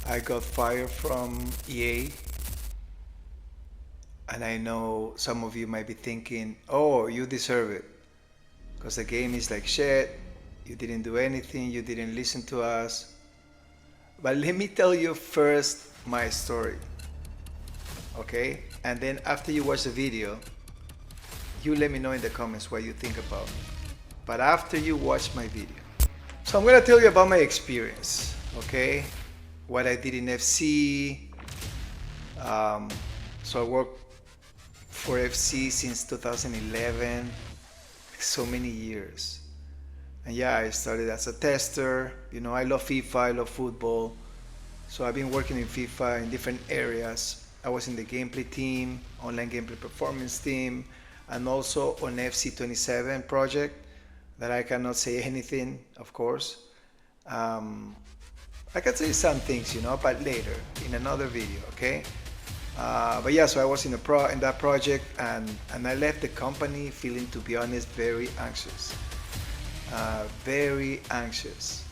I got fired from EA, and I know some of you might be thinking, oh, you deserve it, because the game is like shit, you didn't do anything, you didn't listen to us. But let me tell you first my story, okay? And then after you watch the video, you let me know in the comments what you think about me. But after you watch my video. So I'm gonna tell you about my experience, okay? What I did in FC. Um, so I worked for FC since 2011, so many years. And yeah, I started as a tester. You know, I love FIFA, I love football. So I've been working in FIFA in different areas. I was in the gameplay team, online gameplay performance team, and also on FC 27 project that I cannot say anything, of course. Um, I can say some things, you know, but later in another video, okay? But yeah, so I was in that project, and I left the company feeling, to be honest, very anxious. Very anxious.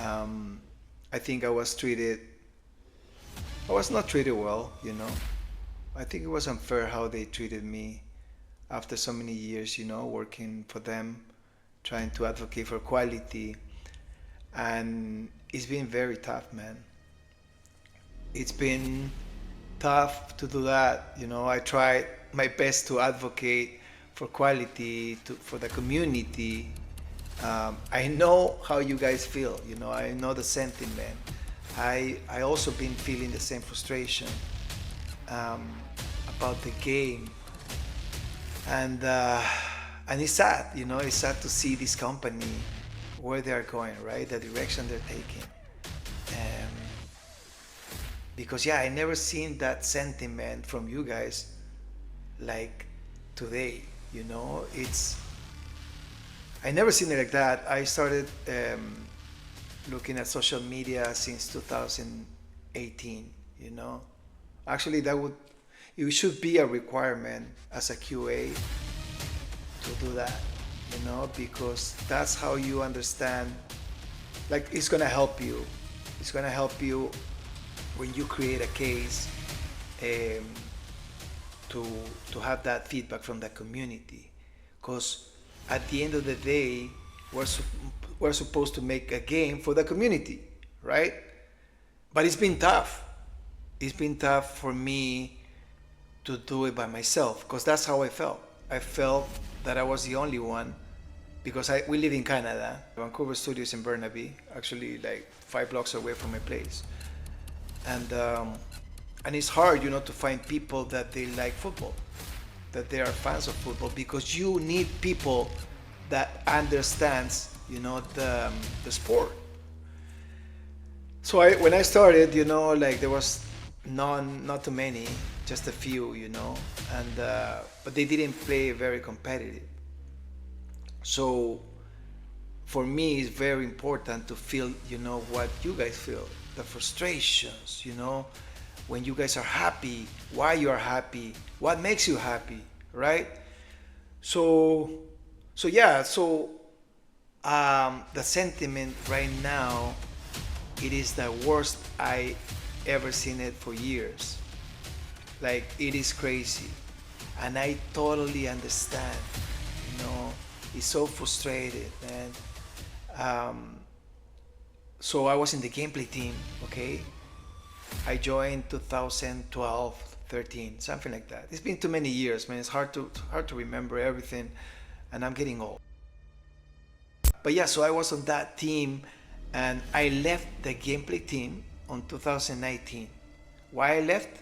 Um, I think I was not treated well, you know. I think it was unfair how they treated me after so many years, you know, working for them, trying to advocate for quality. And it's been very tough, man. It's been tough to do that. You know, I tried my best to advocate for quality, for the community. I know how you guys feel. You know, I know the sentiment. I also been feeling the same frustration um, about the game, and it's sad. You know, it's sad to see this company where they are going, right? The direction they're taking. Um, because yeah, I never seen that sentiment from you guys like today. You know, I never seen it like that. I started looking at social media since 2018. You know, actually it should be a requirement as a QA to do that. You know, because that's how you understand. Like, it's gonna help you. It's gonna help you when you create a case, um, to have that feedback from the community, because at the end of the day, we're we're supposed to make a game for the community, right? But it's been tough. It's been tough for me to do it by myself, because that's how I felt. I felt that I was the only one, because we live in Canada. Vancouver studios in Burnaby, actually like 5 blocks away from my place, and it's hard, you know, to find people that they like football, that they are fans of football, because you need people that understands, you know, the sport. So when I started, you know, like there was not too many, just a few, you know, and but they didn't play very competitive. So for me, it's very important to feel, you know, what you guys feel, the frustrations, you know, when you guys are happy, why you are happy, what makes you happy, right? So, the sentiment right now, it is the worst I ever seen it for years. Like, it is crazy, and I totally understand. You know, it's so frustrated, man. Um, so I was in the gameplay team, okay? I joined 2012, 13, something like that. It's been too many years, man. It's hard to remember everything, and I'm getting old. But yeah, so I was on that team, and I left the gameplay team on 2019. Why I left?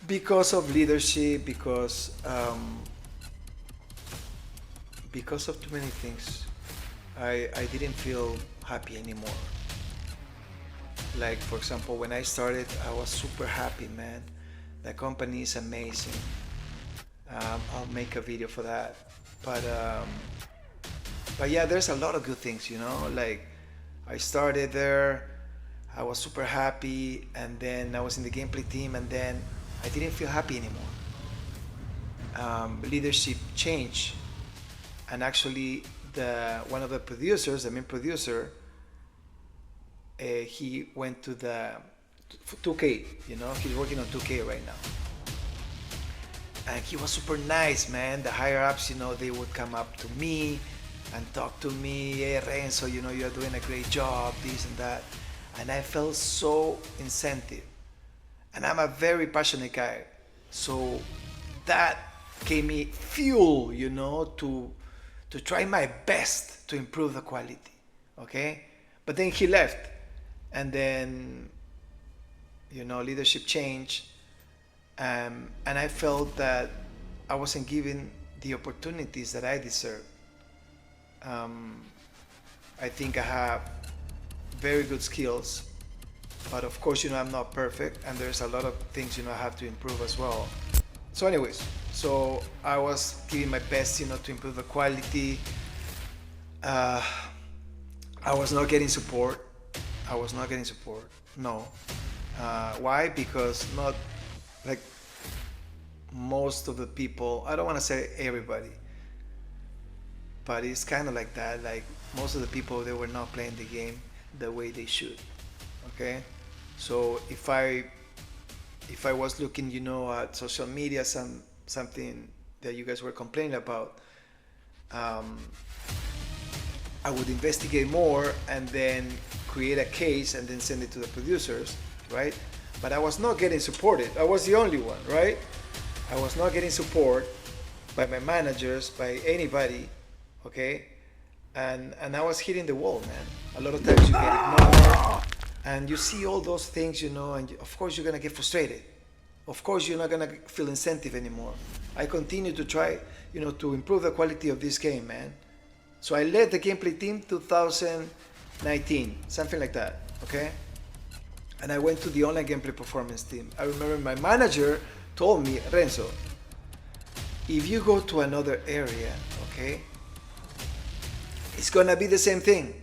Because of leadership, because of too many things. I didn't feel happy anymore. Like, for example, when I started, I was super happy, man. The company is amazing. I'll make a video for that. But yeah, there's a lot of good things, you know. Like, I started there, I was super happy, and then I was in the gameplay team, and then I didn't feel happy anymore. Leadership changed, and actually, the main producer, he went to the 2K, you know, he's working on 2K right now. And he was super nice, man. The higher ups, you know, they would come up to me and talk to me. Hey, Renzo, you know, you're doing a great job, this and that. And I felt so incentive. And I'm a very passionate guy. So that gave me fuel, you know, to try my best to improve the quality. Okay? But then he left. And then, you know, leadership changed. And I felt that I wasn't given the opportunities that I deserve. I think I have very good skills, but of course, you know, I'm not perfect, and there's a lot of things, you know, I have to improve as well. So anyways, so I was giving my best, you know, to improve the quality. I was not getting support. No. Why? Because not like most of the people, I don't want to say everybody, but it's kind of like that. Like most of the people, they were not playing the game the way they should. Okay, so if I was looking, you know, at social media, something that you guys were complaining about, I would investigate more and then create a case and then send it to the producers, right? But I was not getting supported. I was the only one, right? I was not getting support by my managers, by anybody, okay? And I was hitting the wall, man. A lot of times you get ignored, and you see all those things, you know, and of course you're gonna get frustrated. Of course you're not gonna feel incentive anymore. I continue to try, you know, to improve the quality of this game, man. So I led the gameplay team 2019, something like that, okay? And I went to the online gameplay performance team. I remember my manager told me, Renzo, if you go to another area, okay, it's gonna be the same thing.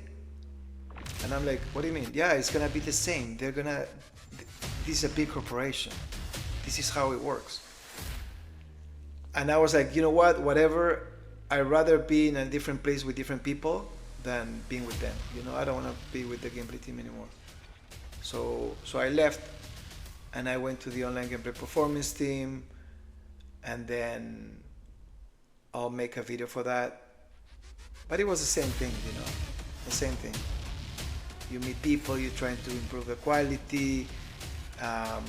And I'm like, what do you mean? Yeah, it's gonna be the same. This is a big corporation. This is how it works. And I was like, you know what, whatever, I'd rather be in a different place with different people than being with them. You know, I don't wanna be with the gameplay team anymore. So I left and I went to the online gameplay performance team, and then I'll make a video for that. But it was the same thing, you know, the same thing. You meet people, you're trying to improve the quality. I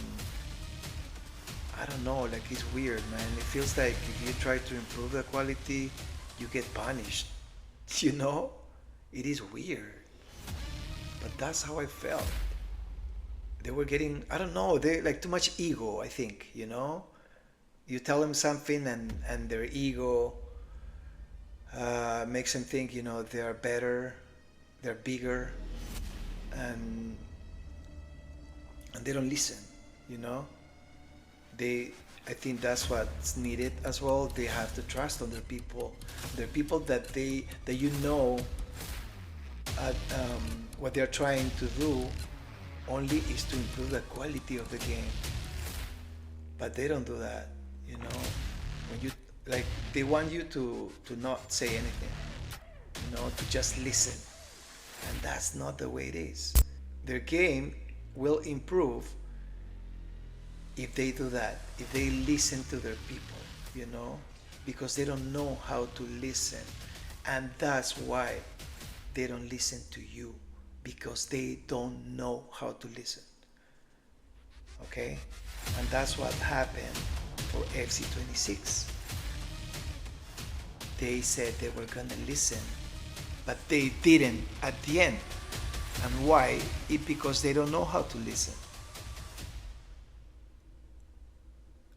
don't know, like it's weird, man. It feels like if you try to improve the quality, you get punished, you know? It is weird. But that's how I felt. They were getting, I don't know, they like too much ego, I think, you know? You tell them something and their ego makes them think, you know, they are better, they're bigger, and they don't listen, you know? I think that's what's needed as well. They have to trust on their people. They're people that you know what they're trying to do only is to improve the quality of the game. But they don't do that, you know? When you like, they want you to not say anything, you know, to just listen. And that's not the way it is. Their game will improve if they do that, if they listen to their people, you know, because they don't know how to listen. And that's why they don't listen to you, because they don't know how to listen. Okay? And that's what happened for FC26. They said they were gonna listen, but they didn't at the end. And why? It's because they don't know how to listen.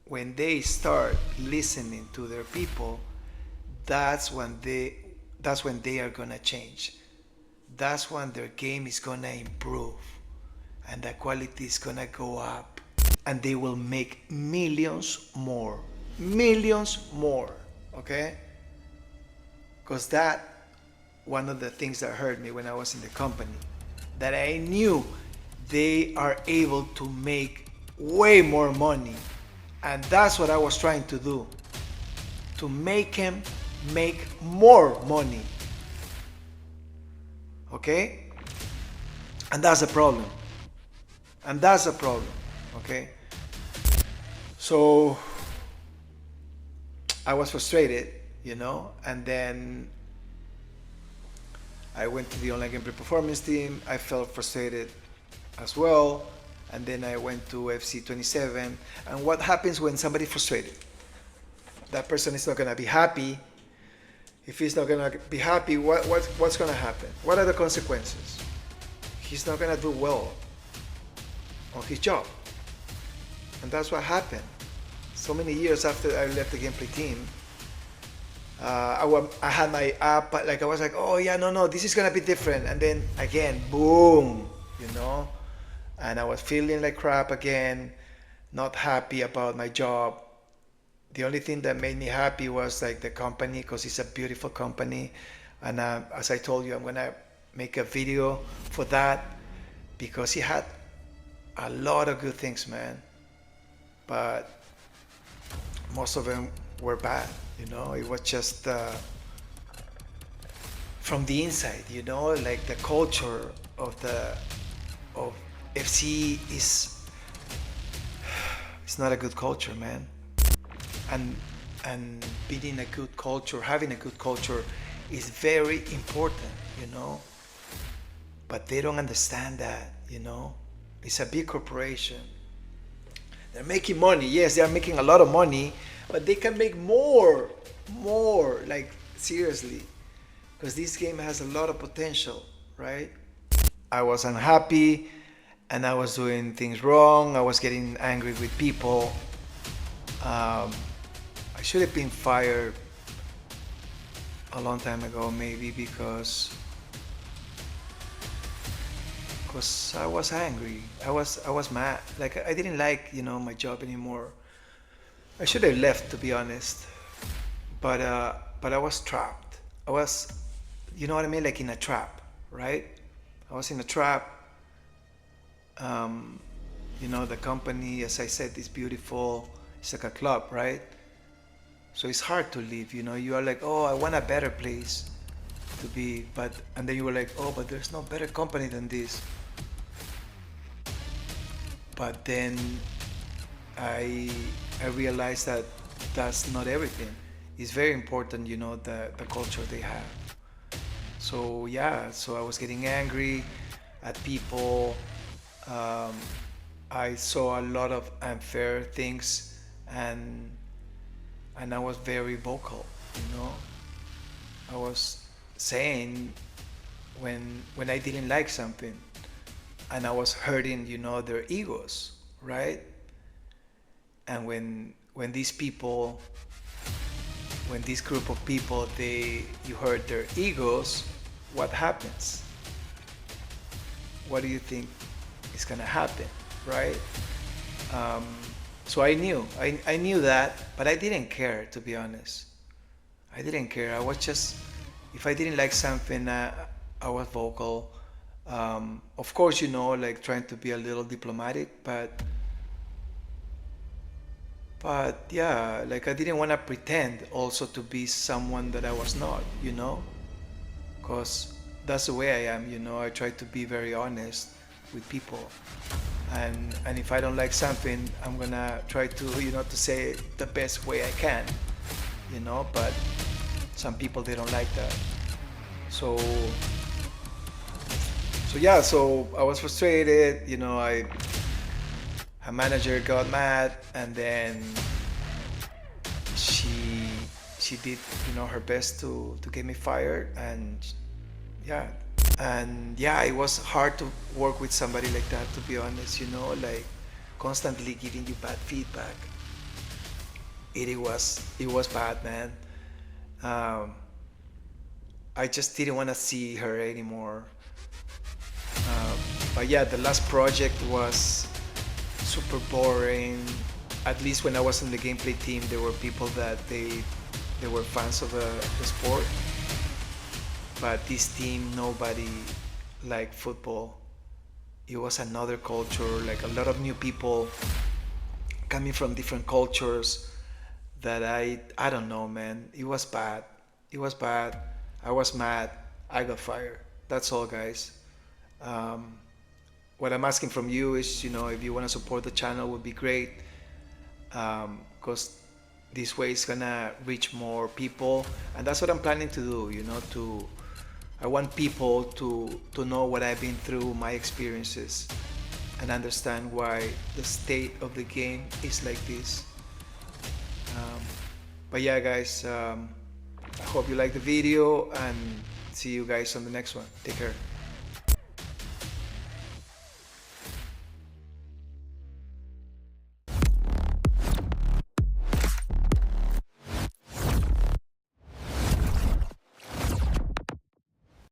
When they start listening to their people, that's when they are gonna change. That's when their game is gonna improve, and the quality is gonna go up, and they will make millions more, okay? Because that, one of the things that hurt me when I was in the company, that I knew they are able to make way more money. And that's what I was trying to do, to make him make more money. Okay? And that's a problem. And that's a problem. Okay. So I was frustrated, and then I went to the online gameplay performance team. I felt frustrated as well. And then I went to FC27. And what happens when somebody's frustrated? That person is not going to be happy. If he's not going to be happy, what's going to happen? What are the consequences? He's not going to do well on his job. And that's what happened. So many years after I left the gameplay team, I had my app, like I was like, oh yeah, no, this is gonna be different. And then again, boom, and I was feeling like crap again, not happy about my job. The only thing that made me happy was like the company, because it's a beautiful company. And as I told you, I'm gonna make a video for that because it had a lot of good things, man. But most of them were bad. It was just from the inside. Like the culture of FC is it's not a good culture, man. And being a good culture, having a good culture, is very important. But they don't understand that. It's a big corporation. They're making money. Yes, they are making a lot of money, but they can make more, like seriously, because this game has a lot of potential, right? I was unhappy and I was doing things wrong. I was getting angry with people. I should have been fired a long time ago, maybe because I was angry. I was mad. Like I didn't like, my job anymore. I should have left, to be honest. But I was trapped. I was, you know what I mean, like in a trap, right? I was in a trap. The company, as I said, is beautiful. It's like a club, right? So it's hard to leave. You are like, oh, I want a better place to be, and then you were like, oh, but there's no better company than this. But then I realized that that's not everything. It's very important, the culture they have. So yeah, so I was getting angry at people. I saw a lot of unfair things, and I was very vocal. I was saying when I didn't like something, and I was hurting, their egos, right? And when these people, when this group of people, you hurt their egos, what happens? What do you think is gonna happen, right? So I knew that, but I didn't care, to be honest. I didn't care. I was just, if I didn't like something, I was vocal. Of course, like trying to be a little diplomatic, but yeah, like I didn't want to pretend also to be someone that I was not, because that's the way I am, I try to be very honest with people, and if I don't like something, I'm gonna try to, to say it the best way I can, but some people, they don't like that. So yeah, so I was frustrated, a manager got mad, and then she did, her best to get me fired, and yeah, it was hard to work with somebody like that, to be honest, like constantly giving you bad feedback. It was bad, man. I just didn't want to see her anymore. But yeah, the last project was super boring. At least when I was in the gameplay team, there were people that they were fans of the sport. But this team, nobody liked football. It was another culture, like a lot of new people coming from different cultures that I don't know, man. It was bad. It was bad. I was mad. I got fired. That's all, guys. what I'm asking from you is, if you want to support the channel, would be great, because this way it's gonna reach more people, and that's what I'm planning to do. I want people to know what I've been through, my experiences, and understand why the state of the game is like this. But yeah, guys, I hope you like the video, and see you guys on the next one. Take care.